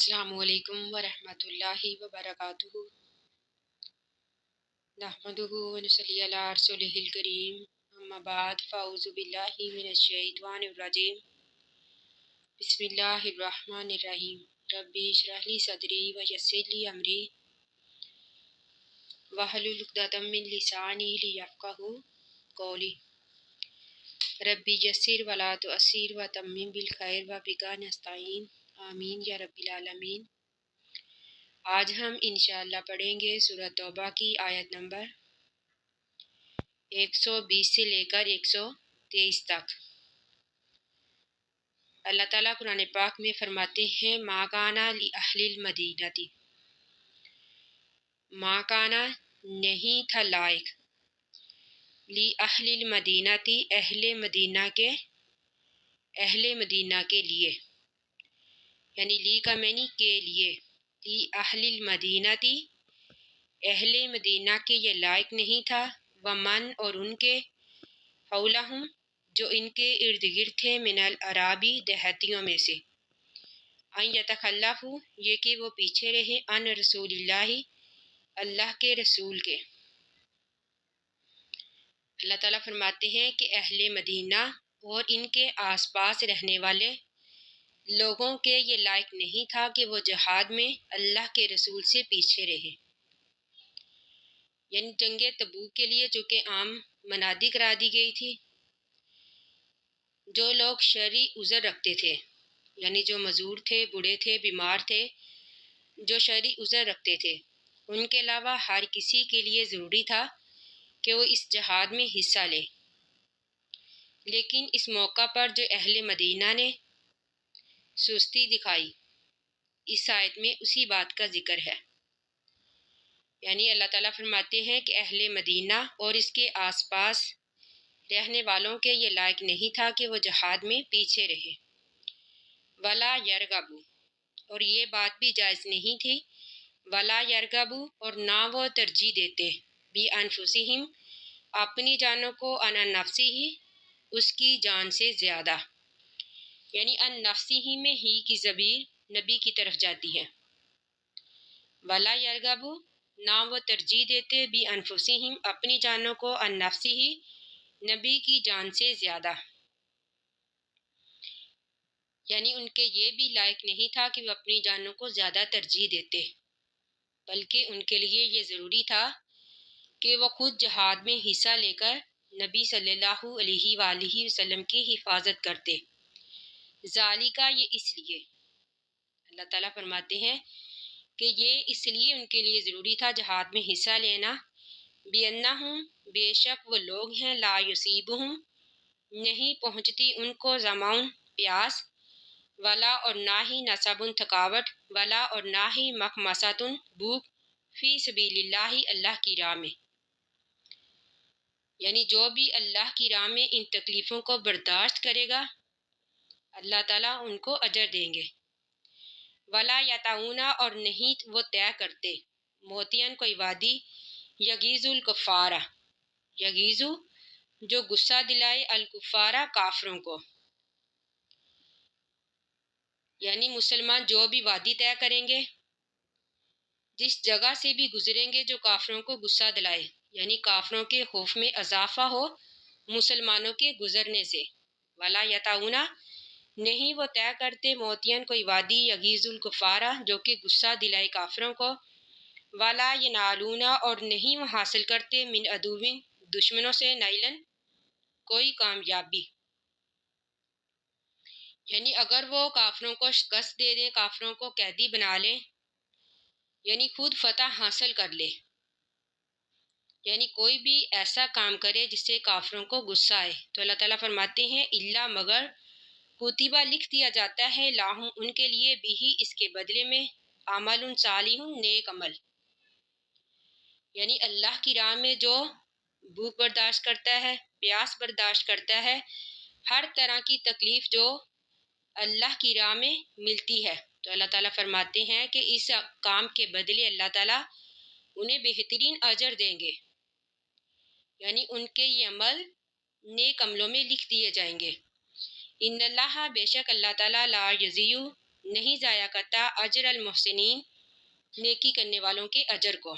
السلام علیکم ورحمۃ اللہ وبرکاتہ نحمدہ ونصلی علی رسولہ الکریم اما بعد فاعوذ باللہ من الشیطان الرجیم بسم اللہ الرحمن الرحیم ربی اشرح لی صدری ویسر لی امری واحلل عقدۃ من لسانی لیفقہوا قولی ربی یسر ولا تعسر وتمم بالخیر وبک نستعین آمین یا رب العالمین۔ آج ہم انشاءاللہ پڑھیں گے سورۃ توبہ کی آیت نمبر 120 سے لے کر 123 تک۔ اللہ تعالیٰ قرآن پاک میں فرماتے ہیں ما کانا لأہل المدینتی، ما کانا نہیں تھا لائق، لأہل المدینتی اہل مدینہ کے لیے، یعنی لی کا معنی کے لیے، لأہل المدینتی اہل مدینہ کے یہ لائق نہیں تھا، ومن اور ان کے، حولہم جو ان کے ارد گرد تھے، من الاعرابی دیہاتیوں میں سے، ان یتخلفوا یہ کہ وہ پیچھے رہے، عن رسول اللہ اللہ کے رسول کے۔ اللہ تعالیٰ فرماتے ہیں کہ اہل مدینہ اور ان کے آس پاس رہنے والے لوگوں کے یہ لائق نہیں تھا کہ وہ جہاد میں اللہ کے رسول سے پیچھے رہے، یعنی جنگ تبوک کے لیے جو کہ عام منادی کرا دی گئی تھی، جو لوگ شرعی عذر رکھتے تھے، یعنی جو معذور تھے، بوڑھے تھے، بیمار تھے، جو شرعی عذر رکھتے تھے، ان کے علاوہ ہر کسی کے لیے ضروری تھا کہ وہ اس جہاد میں حصہ لے۔ لیکن اس موقع پر جو اہل مدینہ نے سستی دکھائی، اس آیت میں اسی بات کا ذکر ہے، یعنی اللہ تعالیٰ فرماتے ہیں کہ اہل مدینہ اور اس کے آس پاس رہنے والوں کے یہ لائق نہیں تھا کہ وہ جہاد میں پیچھے رہے، ولا یرغبوا اور یہ بات بھی جائز نہیں تھی، ولا یرغبوا اور نہ وہ ترجیح دیتے، بانفسہم اپنی جانوں کو، عن نفسہ اس کی جان سے زیادہ، یعنی عن نفسہ میں ہی کی ضمیر نبی کی طرف جاتی ہے، ولا یرغبوا نہ وہ ترجیح دیتے، بانفسہم اپنی جانوں کو، عن نفسہ نبی کی جان سے زیادہ، یعنی ان کے یہ بھی لائق نہیں تھا کہ وہ اپنی جانوں کو زیادہ ترجیح دیتے، بلکہ ان کے لیے یہ ضروری تھا کہ وہ خود جہاد میں حصہ لے کر نبی صلی اللہ علیہ وآلہ وسلم کی حفاظت کرتے۔ ذالکہ یہ اس لیے، اللہ تعالیٰ فرماتے ہیں کہ یہ اس لیے ان کے لیے ضروری تھا جہاد میں حصہ لینا، بِأَنَّهُمْ بے شک وہ لوگ ہیں، لا یصیبہم نہیں پہنچتی ان کو، ظمأ پیاس، ولا اور نہ ہی نصب تھکاوٹ، ولا اور نہ ہی مخمصۃ بھوک، فی سبیل اللہ اللہ کی راہ میں، یعنی جو بھی اللہ کی راہ میں ان تکلیفوں کو برداشت کرے گا اللہ تعالیٰ ان کو اجر دیں گے۔ ولا یطعون اور نہیں وہ طے کرتے، موتین کوئی وادی، یغیظ الکفار یغیظ جو غصہ دلائے، الکفار کافروں کو، یعنی مسلمان جو بھی وادی طے کریں گے، جس جگہ سے بھی گزریں گے جو کافروں کو غصہ دلائے، یعنی کافروں کے خوف میں اضافہ ہو مسلمانوں کے گزرنے سے، ولا یطعون نہیں وہ طے کرتے، موتین کوئی وادی، یغیظ الکفار جو کہ غصہ دلائے کافروں کو، ولا ینالون اور نہیں وہ حاصل کرتے، من عدو دشمنوں سے، نیلن کوئی کامیابی، یعنی اگر وہ کافروں کو شکست دے دیں، کافروں کو قیدی بنا لیں، یعنی خود فتح حاصل کر لے، یعنی کوئی بھی ایسا کام کرے جس سے کافروں کو غصہ آئے، تو اللہ تعالیٰ فرماتے ہیں الا مگر کتبہ لکھ دیا جاتا ہے، لاہم ان کے لیے، بھی اس کے بدلے میں، عمل صالح نیک عمل، یعنی اللہ کی راہ میں جو بھوک برداشت کرتا ہے، پیاس برداشت کرتا ہے، ہر طرح کی تکلیف جو اللہ کی راہ میں ملتی ہے، تو اللہ تعالیٰ فرماتے ہیں کہ اس کام کے بدلے اللہ تعالیٰ انہیں بہترین اجر دیں گے، یعنی ان کے یہ عمل نیک عملوں میں لکھ دیے جائیں گے۔ ان اللہ بے شک اللہ تعالیٰ لا یضیع نہیں ضائع کرتا اجر المحسنین، نیکی کرنے والوں کے اجر کو۔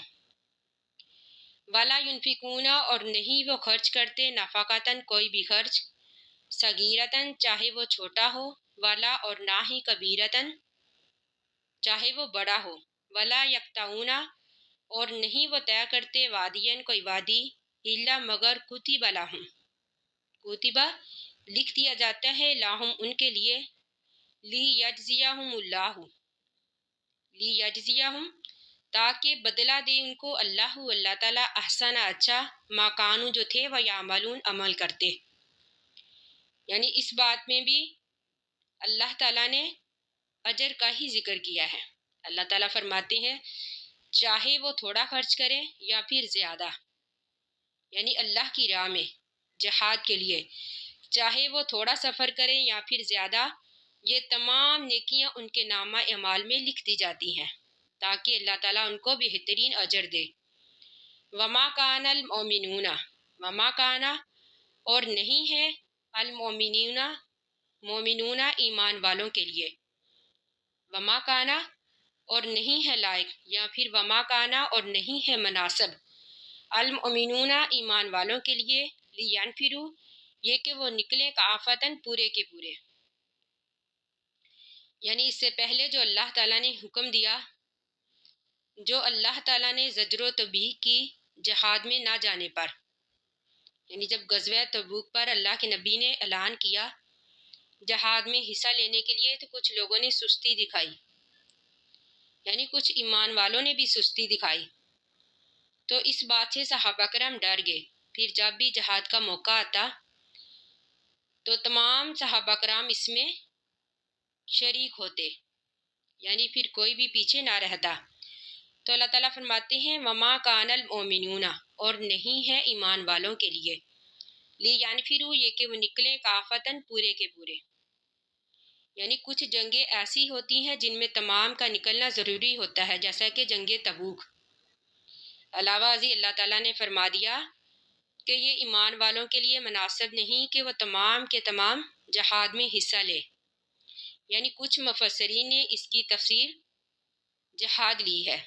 ولا ينفقون، اور نہیں وہ خرچ کرتے نفقتاً کوئی بھی خرچ، صغیرتاً چاہے وہ چھوٹا ہو، ولا اور نہ ہی کبیرتاً چاہے وہ بڑا ہو، ولا یقطعون اور نہیں وہ طے کرتے وادین کوئی وادی، الا مگر کتب لہم، کتبہ لکھ دیا جاتا ہے، لاہم ان کے لیے، لیجزیہم اللہ، لیجزیہم تاکہ بدلہ دے ان کو اللہ تعالیٰ، احسن اچھا، ما کانوا جو تھے، وہ یعملون عمل کرتے۔ یعنی اس بات میں بھی اللہ تعالیٰ نے اجر کا ہی ذکر کیا ہے۔ اللہ تعالیٰ فرماتے ہیں چاہے وہ تھوڑا خرچ کریں یا پھر زیادہ، یعنی اللہ کی راہ میں جہاد کے لیے، چاہے وہ تھوڑا سفر کریں یا پھر زیادہ، یہ تمام نیکیاں ان کے نامہ اعمال میں لکھ دی جاتی ہیں تاکہ اللہ تعالیٰ ان کو بہترین اجر دے۔ وما کان المؤمنون، وما کانا اور نہیں ہے، المؤمنون مومنون ایمان والوں کے لیے، وما کانا اور نہیں ہے لائق، یا پھر وما کانا اور نہیں ہے مناسب، المؤمنون ایمان والوں کے لیے، لینفروا یہ کہ وہ نکلیں کافۃً پورے کے پورے، یعنی اس سے پہلے جو اللہ تعالیٰ نے حکم دیا، جو اللہ تعالیٰ نے زجر و تنبیہ کی جہاد میں نہ جانے پر، یعنی جب غزوہ تبوک پر اللہ کے نبی نے اعلان کیا جہاد میں حصہ لینے کے لیے، تو کچھ لوگوں نے سستی دکھائی، یعنی کچھ ایمان والوں نے بھی سستی دکھائی، تو اس بات سے صحابہ کرام ڈر گئے۔ پھر جب بھی جہاد کا موقع آتا تو تمام صحابہ کرام اس میں شریک ہوتے، یعنی پھر کوئی بھی پیچھے نہ رہتا۔ تو اللہ تعالیٰ فرماتے ہیں وما کان المؤمنون اور نہیں ہے ایمان والوں کے لیے، لینفروا یہ کہ وہ نکلیں کافتاً پورے کے پورے، یعنی کچھ جنگیں ایسی ہوتی ہیں جن میں تمام کا نکلنا ضروری ہوتا ہے، جیسا کہ جنگ تبوک۔ علاوہ ازیں اللہ تعالیٰ نے فرما دیا کہ یہ ایمان والوں کے لیے مناسب نہیں کہ وہ تمام کے تمام جہاد میں حصہ لے، یعنی کچھ مفسرین نے اس کی تفسیر جہاد لی ہے۔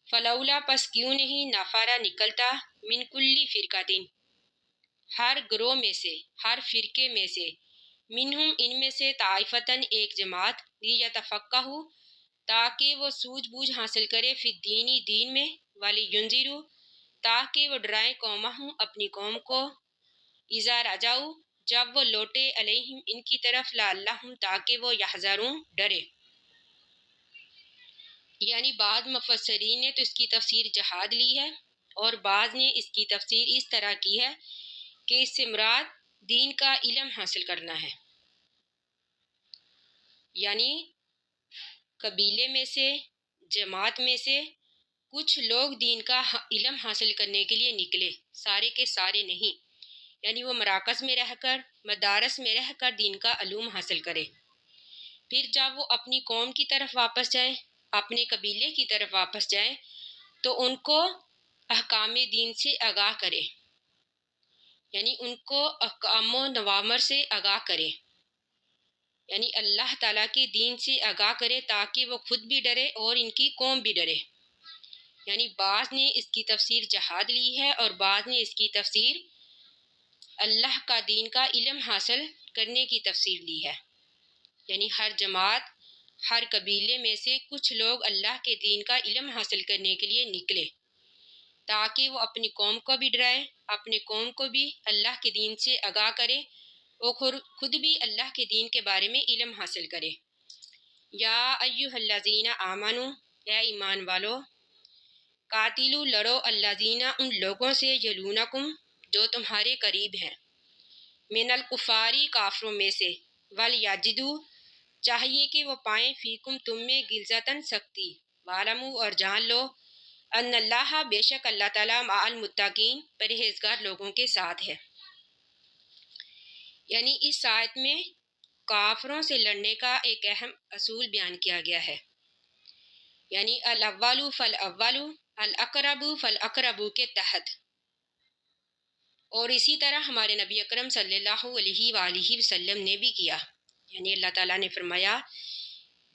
فلولا پس کیوں نہیں، نفرا نکلتا، من کلی فرقتین ہر گروہ میں سے، ہر فرقے میں سے، منہم ان میں سے، طائفتاً ایک جماعت، لیتفقہوا تاکہ وہ سوجھ بوجھ حاصل کرے، فی الدین دین میں، ولینذروا تاکہ وہ ڈرائیں قومہم اپنی قوم کو، اذا رجعوا جب وہ لوٹے، علیہم ان کی طرف، لعلہم تاکہ وہ یحذرون ڈرے۔ یعنی بعض مفسرین نے تو اس کی تفسیر جہاد لی ہے، اور بعض نے اس کی تفسیر اس طرح کی ہے کہ اس سے مراد دین کا علم حاصل کرنا ہے، یعنی قبیلے میں سے، جماعت میں سے کچھ لوگ دین کا علم حاصل کرنے کے لیے نکلے، سارے کے سارے نہیں، یعنی وہ مراکز میں رہ کر، مدارس میں رہ کر دین کا علوم حاصل کرے، پھر جب وہ اپنی قوم کی طرف واپس جائیں، اپنے قبیلے کی طرف واپس جائیں، تو ان کو احکام دین سے آگاہ کرے، یعنی ان کو احکام و نوامر سے آگاہ کرے، یعنی اللہ تعالیٰ کے دین سے آگاہ کرے تاکہ وہ خود بھی ڈرے اور ان کی قوم بھی ڈرے۔ یعنی بعض نے اس کی تفسیر جہاد لی ہے، اور بعض نے اس کی تفسیر اللہ کا دین کا علم حاصل کرنے کی تفسیر لی ہے، یعنی ہر جماعت، ہر قبیلے میں سے کچھ لوگ اللہ کے دین کا علم حاصل کرنے کے لیے نکلے تاکہ وہ اپنی قوم کو بھی ڈرائے، اپنے قوم کو بھی اللہ کے دین سے آگاہ کرے، اور خود بھی اللہ کے دین کے بارے میں علم حاصل کرے۔ یا ایھا الذین آمنوا اے ایمان والو، قاتلو لڑو، الذین ان لوگوں سے، یلونکم جو تمہارے قریب ہیں، من الکفاری کافروں میں سے، ولیجدوا چاہیے کہ وہ پائیں، فیکم تم میں، غلظۃً سختی، وعلموا اور جان لو، ان اللہ بے شک اللہ تعالیٰ، مع المتقین پرہیزگار لوگوں کے ساتھ ہے۔ یعنی اس آیت میں کافروں سے لڑنے کا ایک اہم اصول بیان کیا گیا ہے، یعنی الاول فالاول، الاقرب فالاقرب کے تحت، اور اسی طرح ہمارے نبی اکرم صلی اللہ علیہ وآلہ وسلم نے بھی کیا، یعنی اللہ تعالیٰ نے فرمایا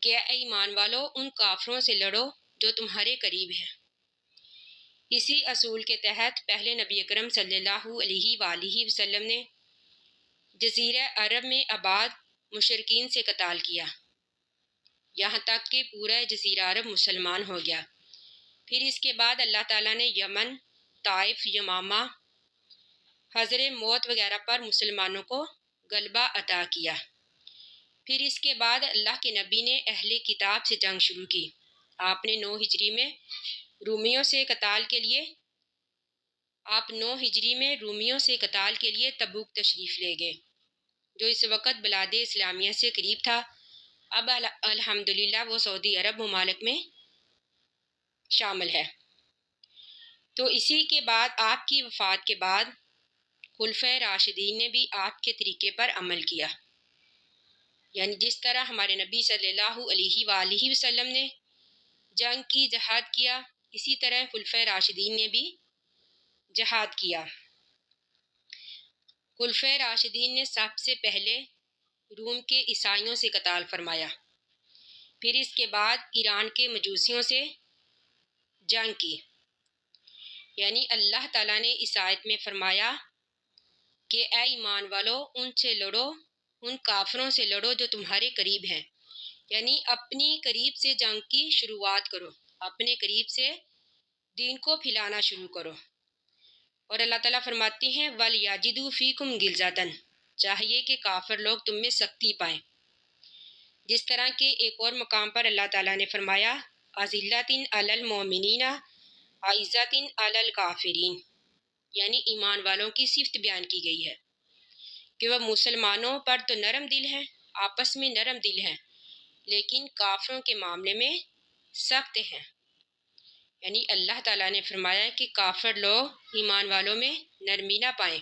کہ اے ایمان والو ان کافروں سے لڑو جو تمہارے قریب ہیں۔ اسی اصول کے تحت پہلے نبی اکرم صلی اللہ علیہ وآلہ وسلم نے جزیرہ عرب میں آباد مشرکین سے قتال کیا، یہاں تک کہ پورا جزیرہ عرب مسلمان ہو گیا۔ پھر اس کے بعد اللہ تعالیٰ نے یمن، طائف، یمامہ، حضر موت وغیرہ پر مسلمانوں کو غلبہ عطا کیا۔ پھر اس کے بعد اللہ کے نبی نے اہل کتاب سے جنگ شروع کی۔ آپ نے 9 ہجری میں رومیوں سے قتال کے لیے تبوک تشریف لے گئے، جو اس وقت بلاد اسلامیہ سے قریب تھا۔ اب الحمدللہ وہ سعودی عرب ممالک میں شامل ہے۔ تو اسی کے بعد آپ کی وفات کے بعد خلفائے راشدین نے بھی آپ کے طریقے پر عمل کیا، یعنی جس طرح ہمارے نبی صلی اللہ علیہ وآلہ وسلم نے جنگ کی، جہاد کیا، اسی طرح خلفائے راشدین نے بھی جہاد کیا۔ خلفائے راشدین نے سب سے پہلے روم کے عیسائیوں سے قتال فرمایا، پھر اس کے بعد ایران کے مجوسیوں سے جنگ کی، یعنی اللہ تعالیٰ نے اس آیت میں فرمایا کہ اے ایمان والو ان کافروں سے لڑو جو تمہارے قریب ہیں، یعنی اپنی قریب سے جنگ کی شروعات کرو، اپنے قریب سے دین کو پھیلانا شروع کرو۔ اور اللہ تعالیٰ فرماتے ہیں وَلْيَجِدُوا فِيكُمْ غِلْظَةً، چاہیے کہ کافر لوگ تم میں سختی پائیں۔ جس طرح کہ ایک اور مقام پر اللہ تعالیٰ نے فرمایا أَذِلَّةٍ عَلَى الْمُؤْمِنِينَ عَزَّةٍ عَلَى الْكَافِرِينَ، یعنی ایمان والوں کی صفت بیان کی گئی ہے کہ وہ مسلمانوں پر تو نرم دل ہیں، آپس میں نرم دل ہیں، لیکن کافروں کے معاملے میں سخت ہیں۔ یعنی اللہ تعالیٰ نے فرمایا کہ کافر لوگ ایمان والوں میں نرمی نہ پائیں،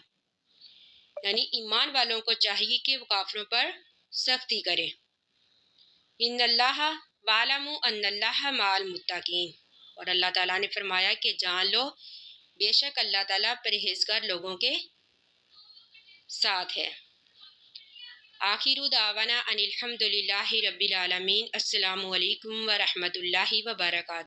یعنی ایمان والوں کو چاہیے کہ وہ کافروں پر سختی کریں۔ ان اللہ وَاعْلَمُوا أَنَّ اللَّهَ مَعَ الْمُتَّقِينَ، اور اللہ تعالیٰ نے فرمایا کہ جان لو بے شک اللہ تعالیٰ پرہیزگار لوگوں کے ساتھ ہے۔ آخر دعوانا ان الحمد للہ رب العالمین۔ السلام علیکم ورحمۃ اللہ وبرکاتہ۔